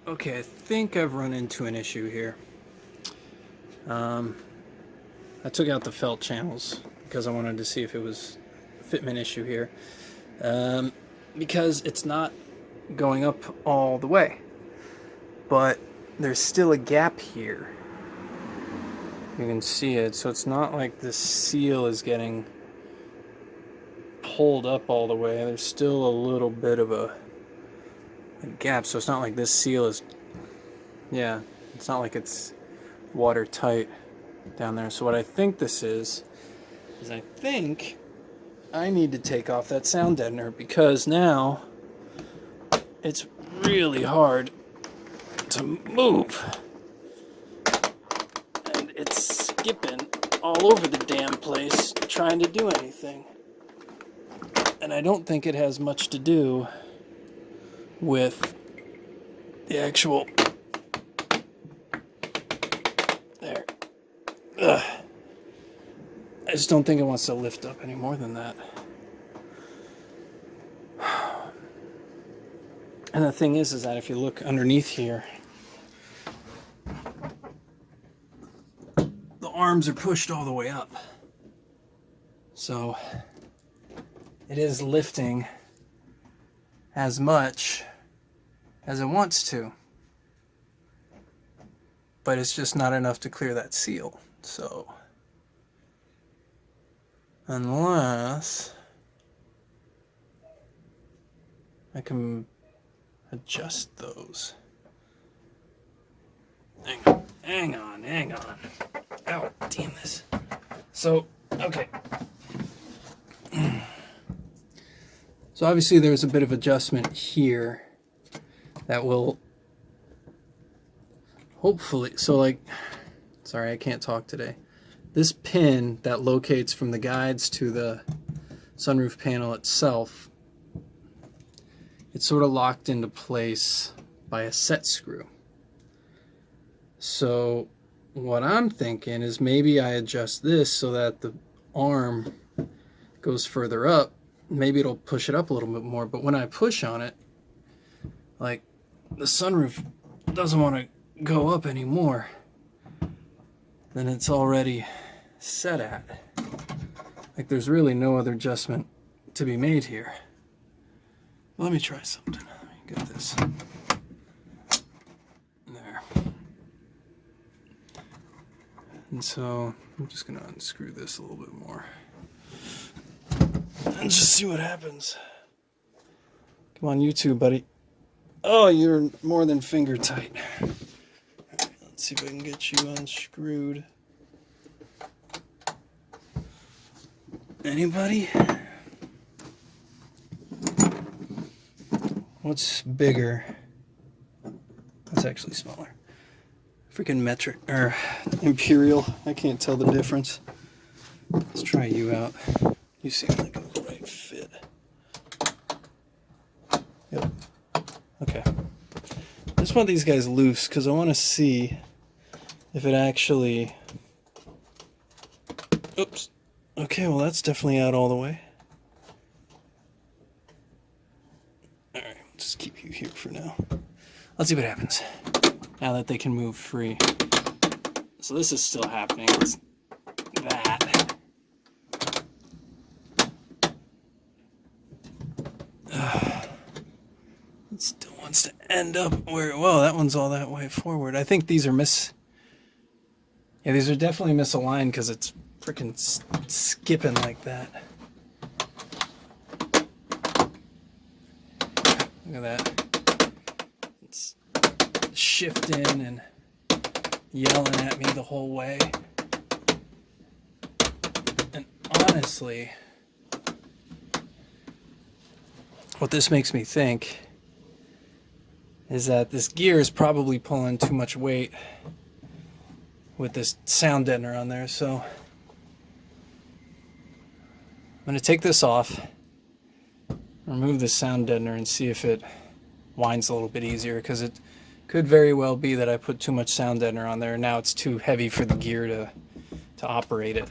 Okay, I think I've run into an issue here. I took out the felt channels because I wanted to see if it was a fitment issue here. Because it's not going up all the way, but there's still a gap here. You can see it, so it's not like the seal is getting pulled up all the way. There's still a little bit of a gap, so it's not like this seal is, yeah, it's not like it's watertight down there. So what I think this is I think I need to take off that sound deadener because now it's really hard to move. And it's skipping all over the damn place trying to do anything. And I don't think it has much to do with the actual... There. Ugh. I just don't think it wants to lift up any more than that. And the thing is that if you look underneath here, the arms are pushed all the way up. So it is lifting as much as it wants to. But it's just not enough to clear that seal. So unless I can adjust those. Hang on. Ow, damn this. So, okay. So obviously there's a bit of adjustment here that will hopefully, so like, sorry, I can't talk today. This pin that locates from the guides to the sunroof panel itself, it's sort of locked into place by a set screw. So what I'm thinking is maybe I adjust this so that the arm goes further up. Maybe it'll push it up a little bit more, but when I push on it, like, the sunroof doesn't want to go up anymore than it's already set at. Like, there's really no other adjustment to be made here. Let me try something. Let me get this. There. And so I'm just going to unscrew this a little bit more. And just see what happens. Come on, YouTube, buddy. Oh, you're more than finger tight. Right, let's see if I can get you unscrewed. Anybody? What's bigger? That's actually smaller. Freaking metric or imperial. I can't tell the difference. Let's try you out. You seem like a right fit. Yep. Okay. I just want these guys loose because I want to see if it actually... Oops. Okay, well that's definitely out all the way. Alright, we'll just keep you here for now. Let's see what happens now that they can move free. So this is still happening. It's that. It still wants to end up where... Whoa, that one's all that way forward. I think these are Yeah, these are definitely misaligned because it's freaking skipping like that. Look at that. It's shifting and yelling at me the whole way. And honestly, what this makes me think is that this gear is probably pulling too much weight with this sound deadener on there. So I'm going to take this off, remove the sound deadener, and see if it winds a little bit easier, because it could very well be that I put too much sound deadener on there and now it's too heavy for the gear to operate it.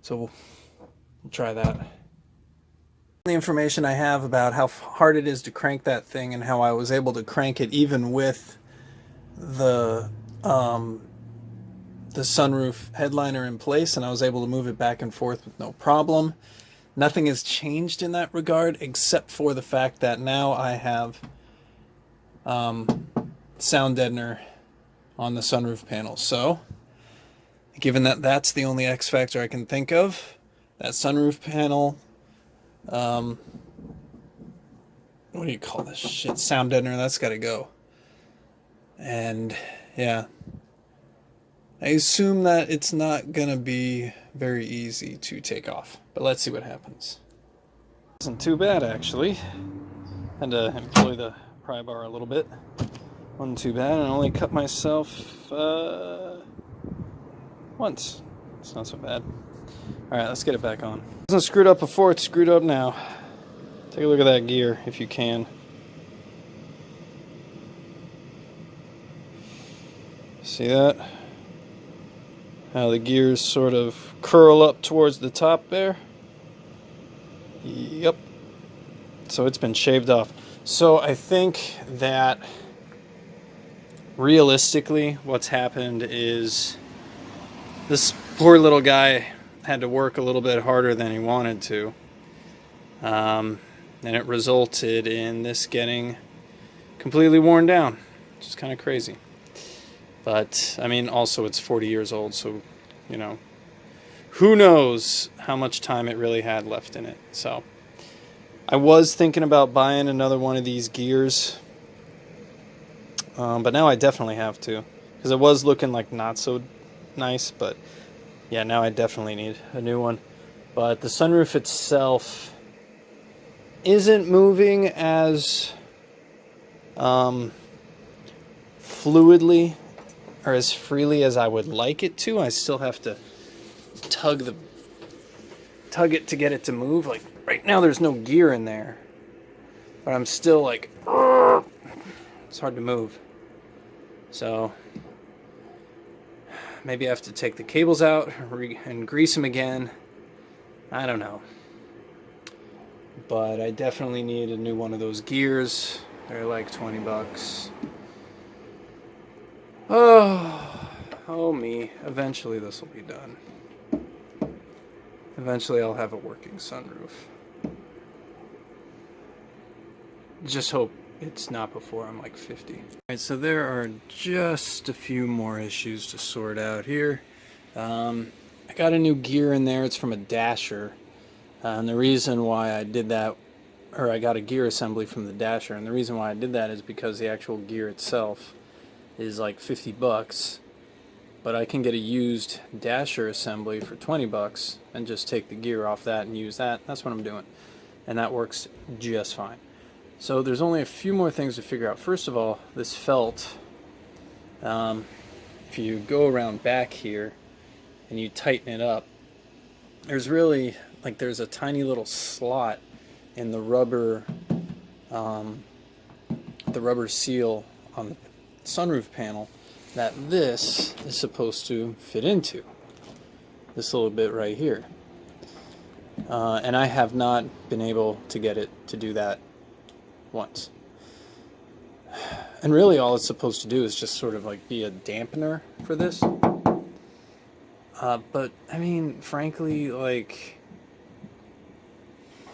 So we'll try that. The information I have about how hard it is to crank that thing and how I was able to crank it even with the sunroof headliner in place, and I was able to move it back and forth with no problem. Nothing has changed in that regard except for the fact that now I have sound deadener on the sunroof panel. So given that that's the only X factor I can think of, that sunroof panel, what do you call this shit, sound deadener, that's got to go. And yeah, I assume that it's not gonna be very easy to take off, but let's see what happens. Wasn't too bad, actually. Had to employ the pry bar a little bit. Wasn't too bad. I only cut myself once. It's not so bad. Alright, let's get it back on. It wasn't screwed up before, it's screwed up now. Take a look at that gear if you can. See that? How the gears sort of curl up towards the top there. Yep. So it's been shaved off. So I think that realistically what's happened is this poor little guy had to work a little bit harder than he wanted to. And it resulted in this getting completely worn down, which is kind of crazy. But, I mean, also it's 40 years old, so, you know, who knows how much time it really had left in it. So, I was thinking about buying another one of these gears, but now I definitely have to, because it was looking like not so nice, but yeah, now I definitely need a new one. But the sunroof itself isn't moving as fluidly or as freely as I would like it to. I still have to tug it to get it to move. Like right now there's no gear in there, but I'm still like, it's hard to move. So maybe I have to take the cables out and grease them again. I don't know. But I definitely need a new one of those gears. They're like 20 bucks. Oh me. Eventually this will be done. Eventually I'll have a working sunroof. Just hope it's not before I'm like 50. Alright, so there are just a few more issues to sort out here. I got a new gear in there. It's from a Dasher. And the reason why I did that, or I got a gear assembly from the Dasher, and the reason why I did that is because the actual gear itself is like 50 bucks. But I can get a used Dasher assembly for 20 bucks and just take the gear off that and use that. That's what I'm doing. And that works just fine. So there's only a few more things to figure out. First of all, this felt, if you go around back here and you tighten it up, there's really, like, there's a tiny little slot in the rubber seal on the sunroof panel that this is supposed to fit into. This little bit right here. And I have not been able to get it to do that once. And really all it's supposed to do is just sort of like be a dampener for this. But I mean, frankly, like,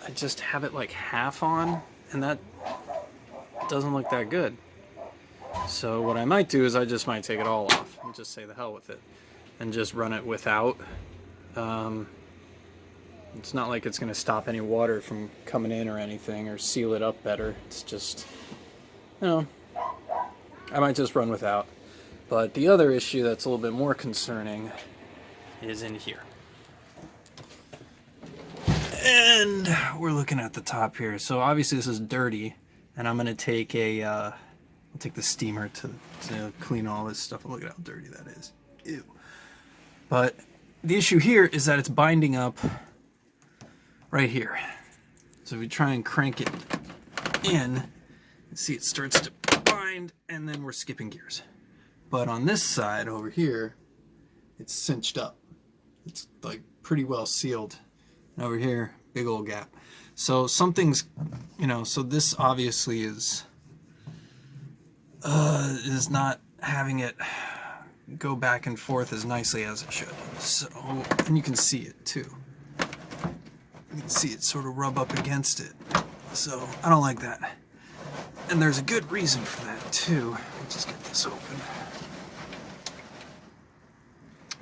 I just have it like half on, and that doesn't look that good. So what I might do is I just might take it all off and just say the hell with it and just run it without. It's not like it's going to stop any water from coming in or anything or seal it up better. It's just, you know, I might just run without. But the other issue that's a little bit more concerning is in here. And we're looking at the top here. So obviously this is dirty, and I'm going to take I'll take the steamer to clean all this stuff. Look at how dirty that is. Ew. But the issue here is that it's binding up right here. So if we try and crank it in, see it starts to bind, and then we're skipping gears. But on this side over here, it's cinched up. It's like pretty well sealed. And over here, big old gap. So something's, so this obviously is not having it go back and forth as nicely as it should. So, and you can see it too. You can see it sort of rub up against it. So I don't like that. And there's a good reason for that too. Let's just get this open.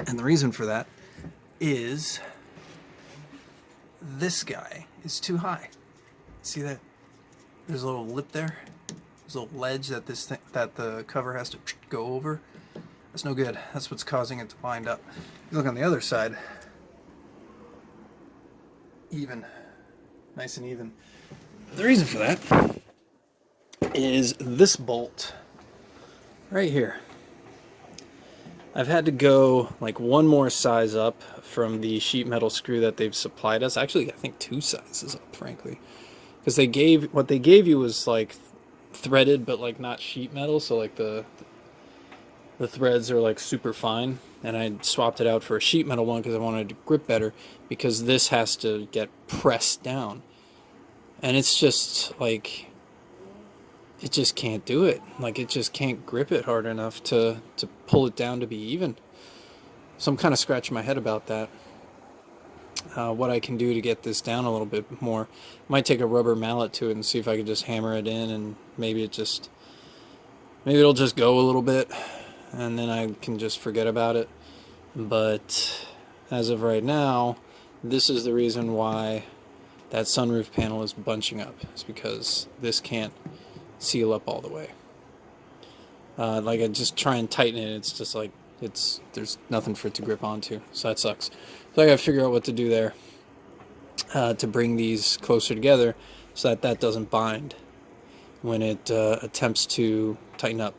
And the reason for that is this guy is too high. See that? There's a little lip there. There's a little ledge that that the cover has to go over. That's no good. That's what's causing it to bind up. You look on the other side. Even. Nice and even. The reason for that is this bolt right here. I've had to go like one more size up from the sheet metal screw that they've supplied us. Actually, I think 2 sizes up, frankly. Because what they gave you was like threaded, but like not sheet metal, so like the threads are like super fine. And I swapped it out for a sheet metal one because I wanted it to grip better, because this has to get pressed down. And it's just like, it just can't do it. Like, it just can't grip it hard enough to pull it down to be even. So I'm kind of scratching my head about that. What I can do to get this down a little bit more. Might take a rubber mallet to it and see if I can just hammer it in, and maybe it'll just go a little bit, and then I can just forget about it. But as of right now, this is the reason why that sunroof panel is bunching up. It's because this can't seal up all the way. Like, I just try and tighten it, it's just like there's nothing for it to grip onto, so that sucks. So I gotta figure out what to do there to bring these closer together so that doesn't bind when it attempts to tighten up.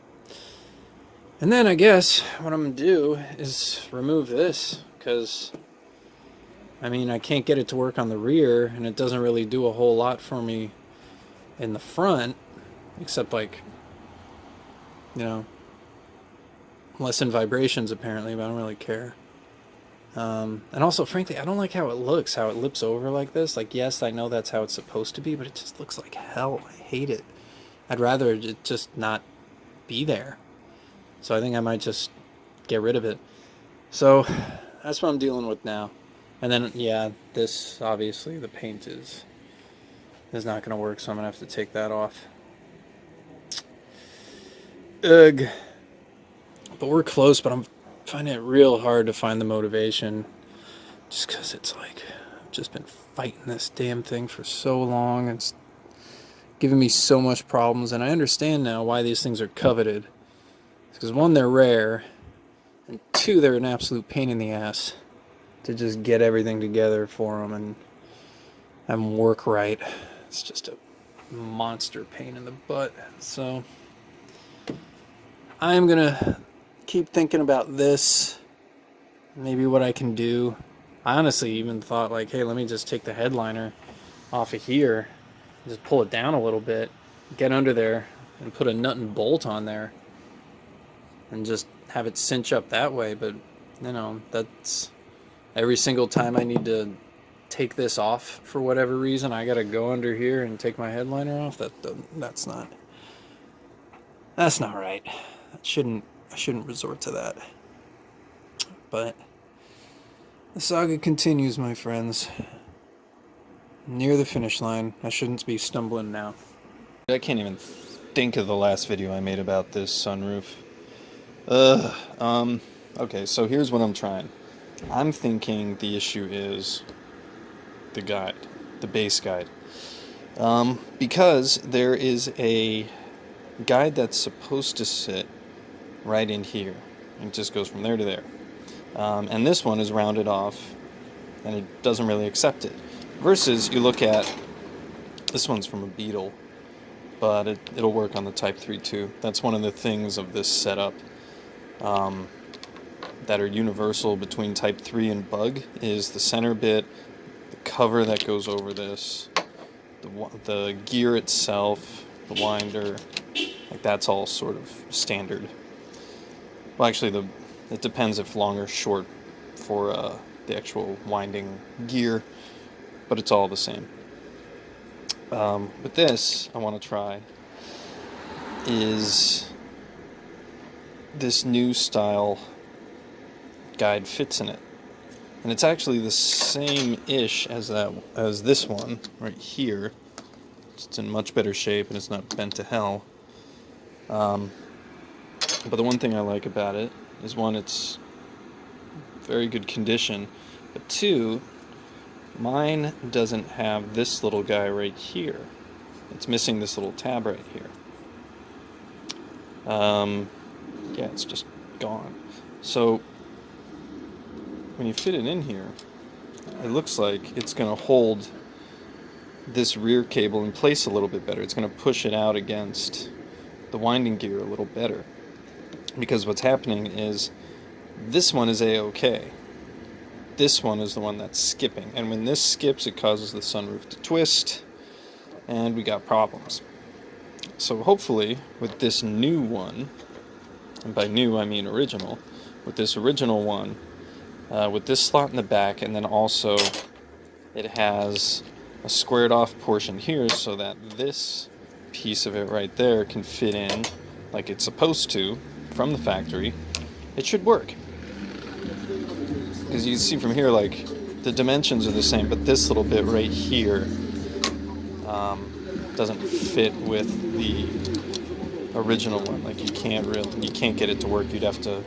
And then I guess what I'm gonna do is remove this, because I mean, I can't get it to work on the rear, and it doesn't really do a whole lot for me in the front, except like, lessen vibrations apparently, but I don't really care. And also, frankly, I don't like how it looks, how it lips over like this. Like, yes, I know that's how it's supposed to be, but it just looks like hell. I hate it. I'd rather it just not be there. So I think I might just get rid of it. So that's what I'm dealing with now. And then, yeah, this, obviously, the paint is not going to work, so I'm going to have to take that off. Ugh. But we're close, but I'm finding it real hard to find the motivation, just because it's like, I've just been fighting this damn thing for so long. It's giving me so much problems, and I understand now why these things are coveted. Because 1, they're rare, and 2, they're an absolute pain in the ass to just get everything together for them and work right. It's just a monster pain in the butt. So I'm gonna keep thinking about this, maybe what I can do. I honestly even thought, like, hey, let me just take the headliner off of here, just pull it down a little bit, get under there, and put a nut and bolt on there, and just have it cinch up that way. But that's every single time I need to take this off for whatever reason, I gotta go under here and take my headliner off. That's not right. I shouldn't resort to that. But the saga continues, my friends. Near the finish line. I shouldn't be stumbling now. I can't even think of the last video I made about this sunroof. Okay, so here's what I'm trying. I'm thinking the issue is the guide, the base guide. Because there is a guide that's supposed to sit right in here. It just goes from there to there. And this one is rounded off, and it doesn't really accept it. Versus, you look at, this one's from a Beetle, but it'll work on the Type 3 too. That's one of the things of this setup that are universal between Type 3 and Bug, is the center bit, the cover that goes over this, the gear itself, the winder, like that's all sort of standard. Well, actually, it depends if long or short for the actual winding gear, but it's all the same. With this, I want to try is this new style guide fits in it. And it's actually the same-ish as this one right here. It's in much better shape and it's not bent to hell. But the one thing I like about it is, one, it's very good condition, but two, mine doesn't have this little guy right here. It's missing this little tab right here. Yeah, it's just gone. So when you fit it in here, it looks like it's going to hold this rear cable in place a little bit better. It's going to push it out against the winding gear a little better. Because what's happening is this one is A-OK. This one is the one that's skipping. And when this skips, it causes the sunroof to twist, and we got problems. So hopefully, with this new one, and by new I mean original, with this original one, with this slot in the back, and then also it has a squared off portion here so that this piece of it right there can fit in like it's supposed to from the factory, it should work. Because you can see from here, like, the dimensions are the same, but this little bit right here doesn't fit with the original one. Like, you can't get it to work. You'd have to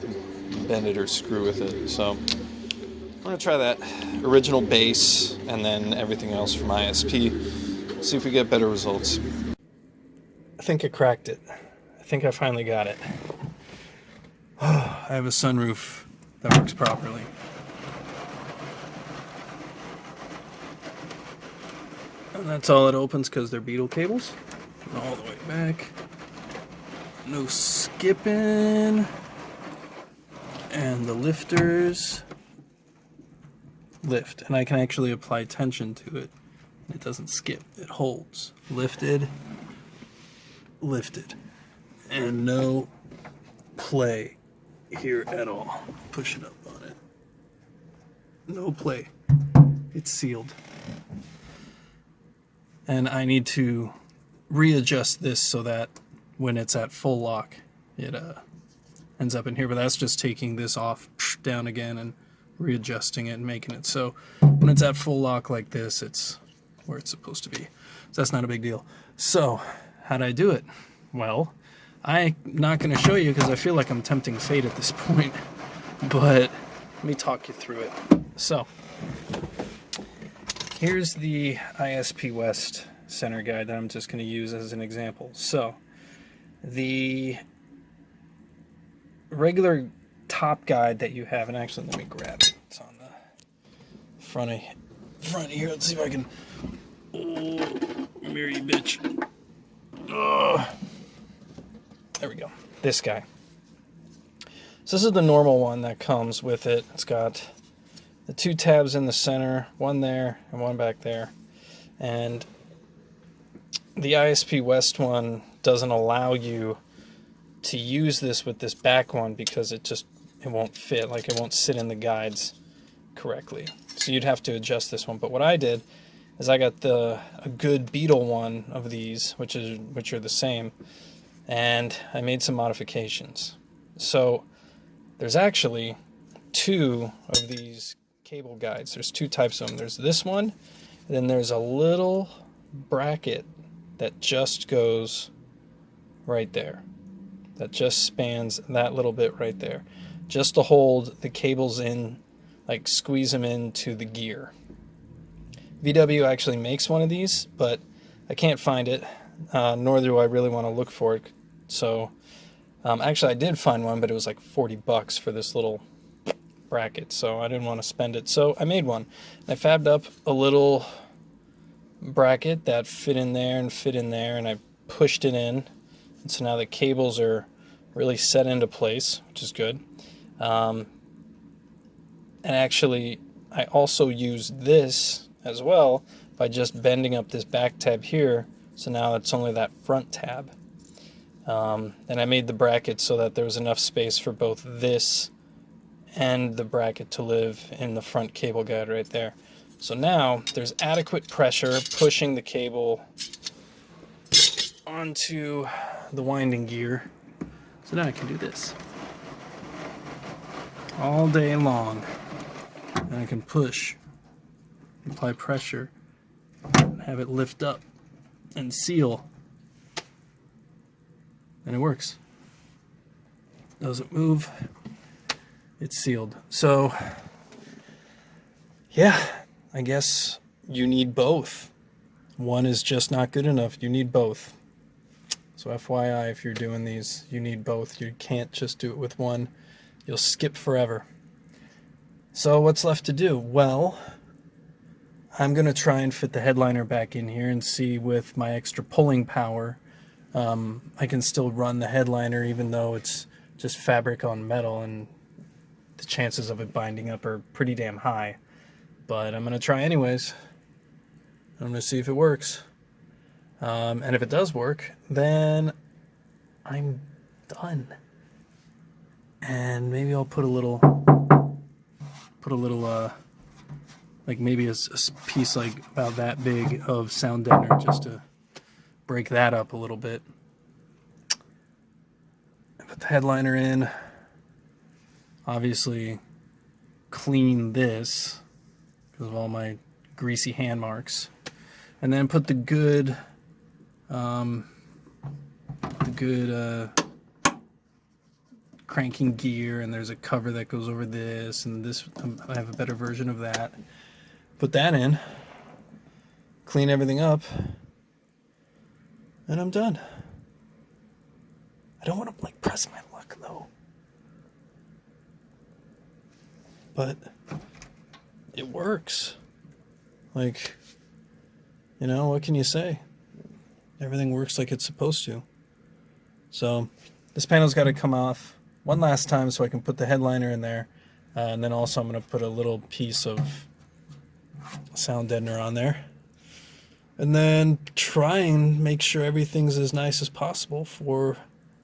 bend it or screw with it. So I'm gonna try that original base and then everything else from ISP. See if we get better results. I think I cracked it. I think I finally got it. I have a sunroof that works properly. And that's all it opens because they're Beetle cables. And all the way back. No skipping. And the lifters lift. And I can actually apply tension to it. It doesn't skip. It holds. Lifted. Lifted. And no play here at all. Push it up on it. No play. It's sealed. And I need to readjust this so that when it's at full lock, it ends up in here. But that's just taking this off, down again, and readjusting it and making it so when it's at full lock like this, it's where it's supposed to be. So that's not a big deal. So how'd I do it? Well, I'm not going to show you because I feel like I'm tempting fate at this point. But let me talk you through it. So here's the ISP West center guide that I'm just going to use as an example. So the regular top guide that you have, and actually let me grab it. It's on the front here. Let's see if I can. Oh, Mary bitch. Oh. There we go. This guy. So this is the normal one that comes with it. It's got the two tabs in the center, one there and one back there. And the ISP West one doesn't allow you to use this with this back one because it won't fit, like it won't sit in the guides correctly. So you'd have to adjust this one. But what I did is I got a good Beetle one of these, which are the same, and I made some modifications. So there's actually two of these cable guides. There's two types of them. There's this one, and then there's a little bracket that just goes right there. That just spans that little bit right there. Just to hold the cables in, like squeeze them into the gear. VW actually makes one of these, but I can't find it, nor do I really want to look for it. So actually I did find one, but it was like $40 for this little bracket, so I didn't want to spend it. So I made one. I fabbed up a little bracket that fit in there, and I pushed it in. And so now the cables are really set into place, which is good. And actually, I also used this as well by just bending up this back tab here. So now it's only that front tab. And I made the bracket so that there was enough space for both this and the bracket to live in the front cable guide right there. So now there's adequate pressure pushing the cable onto the winding gear. So now I can do this all day long. And I can push, apply pressure, and have it lift up and seal. And it works. Doesn't move. It's sealed. So, yeah, I guess you need both. One is just not good enough. You need both. So FYI, if you're doing these, you need both. You can't just do it with one. You'll skip forever. So what's left to do? Well, I'm going to try and fit the headliner back in here and see with my extra pulling power, I can still run the headliner even though it's just fabric on metal, and the chances of it binding up are pretty damn high. But I'm going to try anyways. I'm going to see if it works. And if it does work, then I'm done. And maybe I'll put a little, like maybe a piece like about that big of sound deadener just to break that up a little bit. Put the headliner in. Obviously clean this because of all my greasy hand marks. And then put the good cranking gear, and there's a cover that goes over this, and this, I have a better version of that. Put that in, clean everything up, and I'm done. I don't want to like press my luck though, but it works. Like, you know, what can you say? Everything works like it's supposed to. So this panel's got to come off one last time so I can put the headliner in there. And then also I'm going to put a little piece of sound deadener on there. And then try and make sure everything's as nice as possible for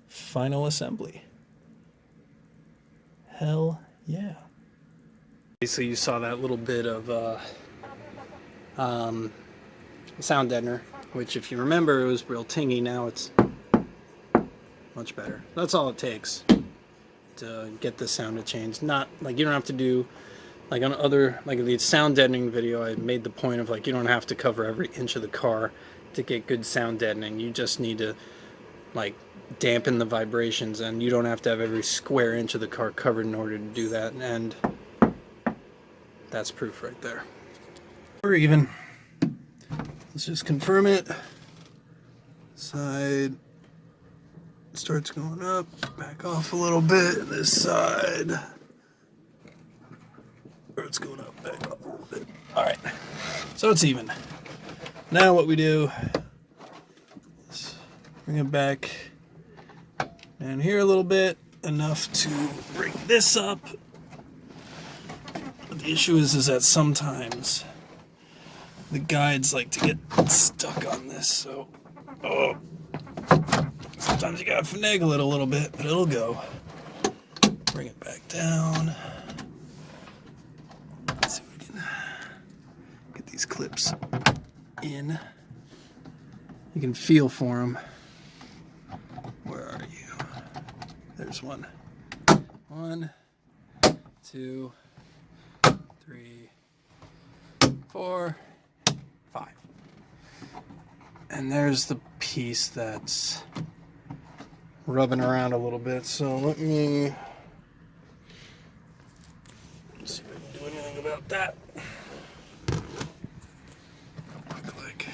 final assembly. Hell yeah. So you saw that little bit of sound deadener, which if you remember it was real tingy. Now it's much better. That's all it takes to get the sound to change. Not like you don't have to do like on other, like the sound deadening video, I made the point of like you don't have to cover every inch of the car to get good sound deadening. You just need to like dampen the vibrations, and you don't have to have every square inch of the car covered in order to do that. And that's proof right there. We're even. Let's just confirm it. Side starts going up, back off a little bit. This side, or it's going up, back up a little bit. All right, so it's even. Now what we do is bring it back and here a little bit, enough to bring this up. But the issue is that sometimes the guides like to get stuck on this, so sometimes you gotta finagle it a little bit, but it'll go. Bring it back down. Let's see if we can get these clips in. You can feel for them. Where are you? There's one. 1, 2, 3, 4, 5. And there's the piece that's rubbing around a little bit. So let me see if I can do anything about that. Look like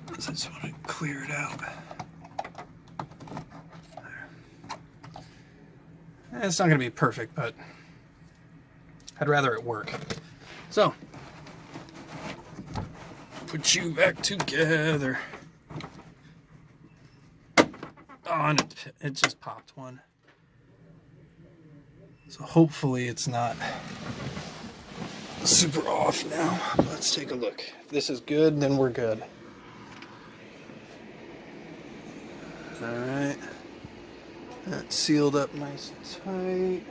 I just want to clear it out. There. It's not going to be perfect, but I'd rather it work. So, put you back together. Oh, and it just popped one. So hopefully it's not super off now. Let's take a look. If this is good, then we're good. All right. That's sealed up nice and tight.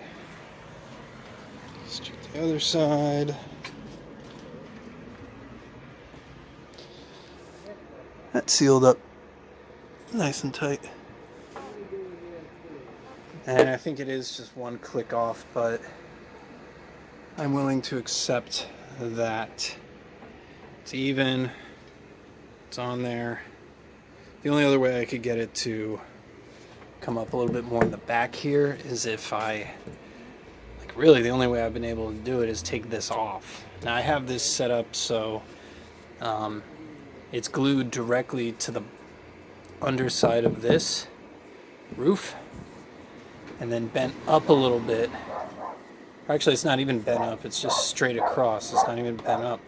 Let's check the other side. That's sealed up nice and tight. And I think it is just one click off, but I'm willing to accept that. It's even, it's on there. The only other way I could get it to come up a little bit more in the back here is if I, like really the only way I've been able to do it is take this off. Now I have this set up so it's glued directly to the underside of this roof and then bent up a little bit. Actually, it's not even bent up, it's just straight across. It's not even bent up.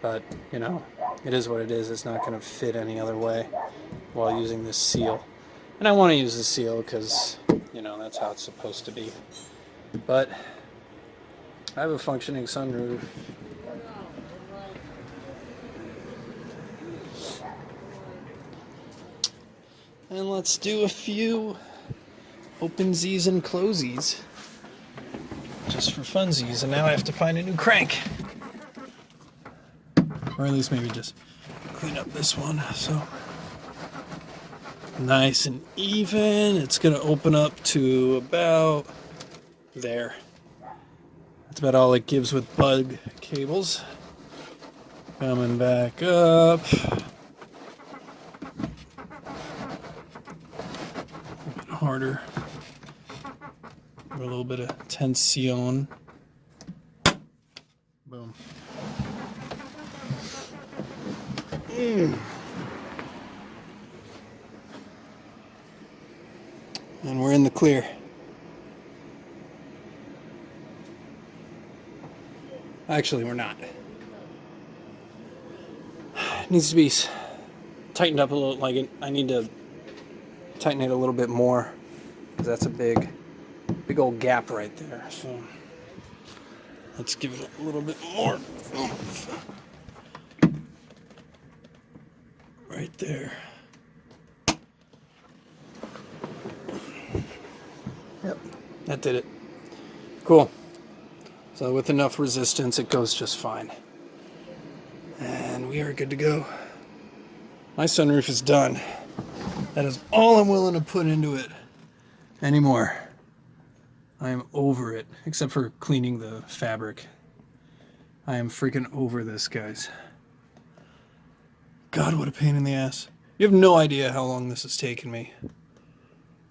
But, you know, it is what it is. It's not going to fit any other way while using this seal. And I want to use the seal because, you know, that's how it's supposed to be. But I have a functioning sunroof. And let's do a few opensies and closies. Just for funsies. And now I have to find a new crank. Or at least maybe just clean up this one. So nice and even. It's going to open up to about there. That's about all it gives with bug cables. Coming back up. Harder. A little bit of tension. Boom. And we're in the clear. Actually, we're not. It needs to be tightened up a little. Like I need to tighten it a little bit more because that's a big old gap right there. So let's give it a little bit more. Right there. Yep, that did it. Cool. So with enough resistance, it goes just fine. And we are good to go. My sunroof is done. That is all I'm willing to put into it anymore. I am over it, except for cleaning the fabric. I am freaking over this, guys. God, what a pain in the ass. You have no idea how long this has taken me.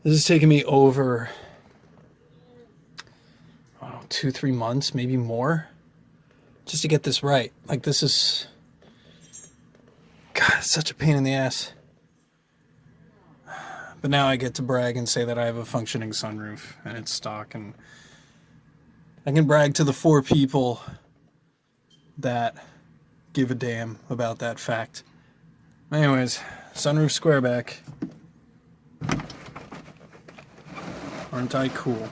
This has taken me over, I don't know, 2-3 months, maybe more, just to get this right. Like, this is, God, it's such a pain in the ass. But now I get to brag and say that I have a functioning sunroof and it's stock, and I can brag to the 4 people that give a damn about that fact. Anyways, sunroof square back. Aren't I cool?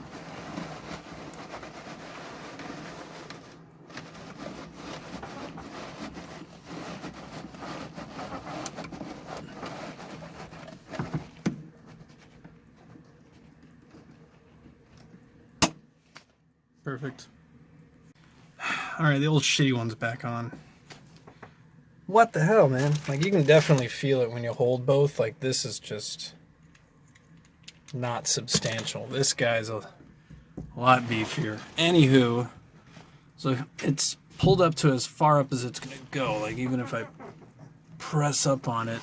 Perfect. Alright, the old shitty one's back on. What the hell, man? Like, you can definitely feel it when you hold both. Like, this is just not substantial. This guy's a lot beefier. Anywho, so it's pulled up to as far up as it's going to go. Like, even if I press up on it,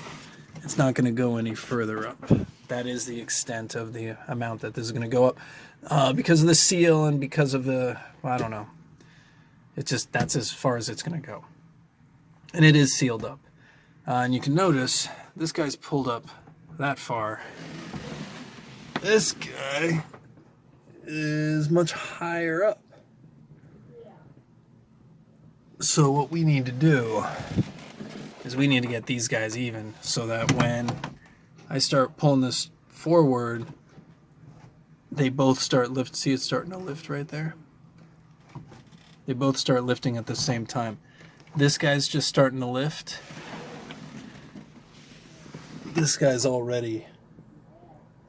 it's not going to go any further up. That is the extent of the amount that this is going to go up. Because of the seal and because of the, well, I don't know. It's just, that's as far as it's going to go. And it is sealed up. And you can notice, this guy's pulled up that far. This guy is much higher up. So what we need to do is we need to get these guys even so that when I start pulling this forward, they both start lift. See, it's starting to lift right there. They both start lifting at the same time. This guy's just starting to lift. This guy's already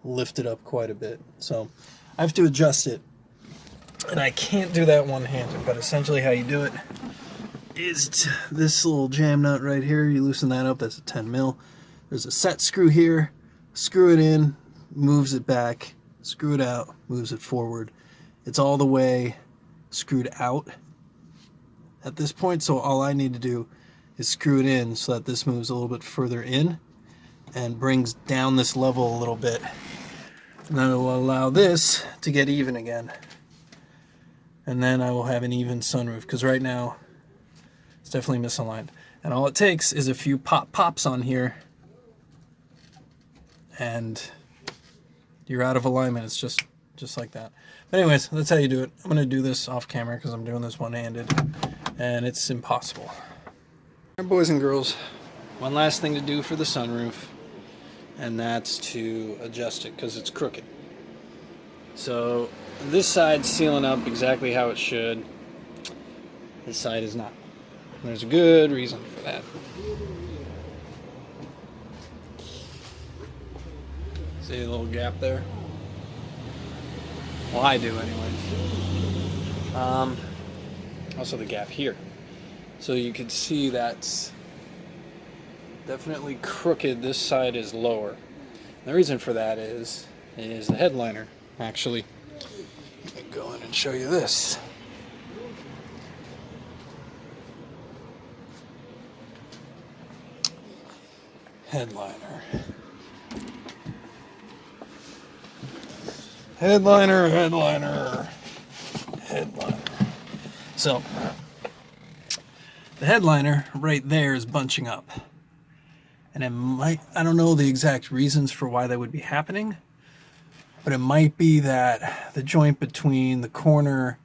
lifted up quite a bit. So I have to adjust it. And I can't do that one-handed, but essentially how you do it is this little jam nut right here. You loosen that up, that's a 10 mil. There's a set screw here. Screw it in, moves it back. Screw it out, moves it forward. It's all the way screwed out at this point, so all I need to do is screw it in so that this moves a little bit further in and brings down this level a little bit. And that will allow this to get even again. And then I will have an even sunroof, because right now it's definitely misaligned. And all it takes is a few pops on here and you're out of alignment. It's just like that. But anyways, that's how you do it. I'm going to do this off camera because I'm doing this one-handed and it's impossible. All right, boys and girls, one last thing to do for the sunroof, and that's to adjust it because it's crooked. So this side's sealing up exactly how it should. This side is not. There's a good reason for that. See a little gap there? Well, I do anyways. Also the gap here. So you can see that's definitely crooked. This side is lower. And the reason for that is the headliner. Actually, let me go in and show you this. Headliner. Headliner, headliner, headliner. So, the headliner right there is bunching up. And it might, I don't know the exact reasons for why that would be happening, but it might be that the joint between the corner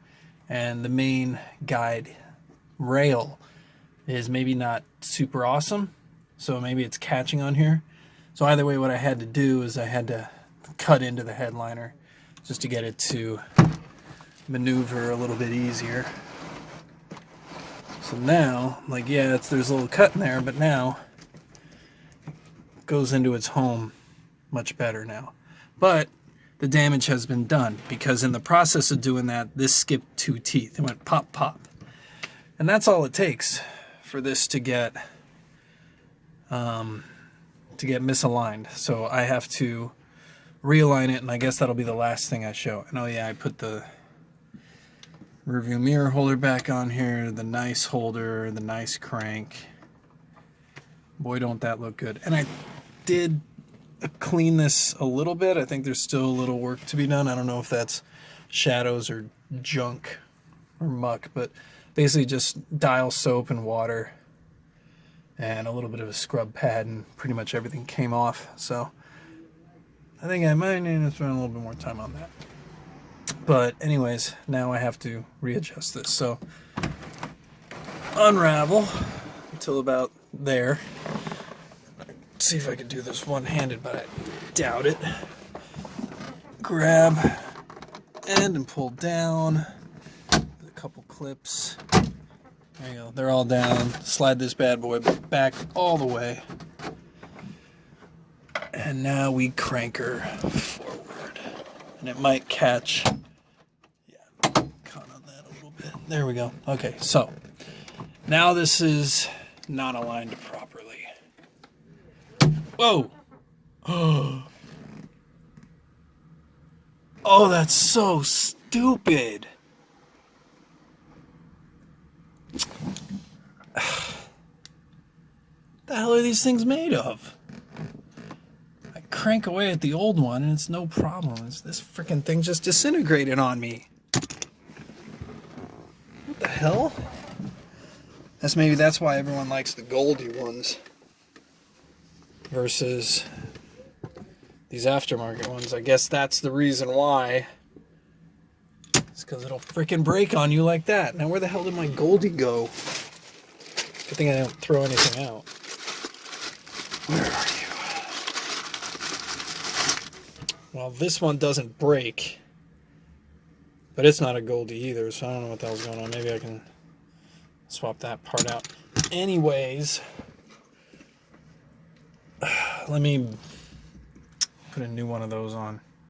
and the main guide rail is maybe not super awesome. So maybe it's catching on here. So either way, what I had to do is I had to cut into the headliner just to get it to maneuver a little bit easier. So now, like, yeah, there's a little cut in there, but now it goes into its home much better now. But the damage has been done because in the process of doing that, this skipped 2 teeth. It went pop, pop. And that's all it takes for this to get misaligned. So I have to realign it, and I guess that'll be the last thing I show. And oh yeah, I put the rearview mirror holder back on here, the nice holder, the nice crank. Boy, don't that look good. And I did clean this a little bit. I think there's still a little work to be done. I don't know if that's shadows or junk or muck, but basically just dial soap and water and a little bit of a scrub pad, and pretty much everything came off. So I think I might need to spend a little bit more time on that. But anyways, now I have to readjust this. So unravel until about there. Let's see if I can do this one-handed, but I doubt it. Grab end and pull down. A couple clips. There you go. They're all down. Slide this bad boy back all the way. And now we crank her forward. And it might catch. Yeah, caught on that a little bit. There we go. Okay, so now this is not aligned properly. Whoa! Oh, that's so stupid. The hell are these things made of? I crank away at the old one and it's no problem. This freaking thing just disintegrated on me. What the hell? Maybe that's why everyone likes the Goldie ones versus these aftermarket ones. I guess that's the reason why. It's because it'll freaking break on you like that. Now where the hell did my Goldie go? Good thing I don't throw anything out. Where are you? Well, this one doesn't break, but it's not a Goldie either, so I don't know what the hell's going on. Maybe I can swap that part out. Anyways, let me put a new one of those on.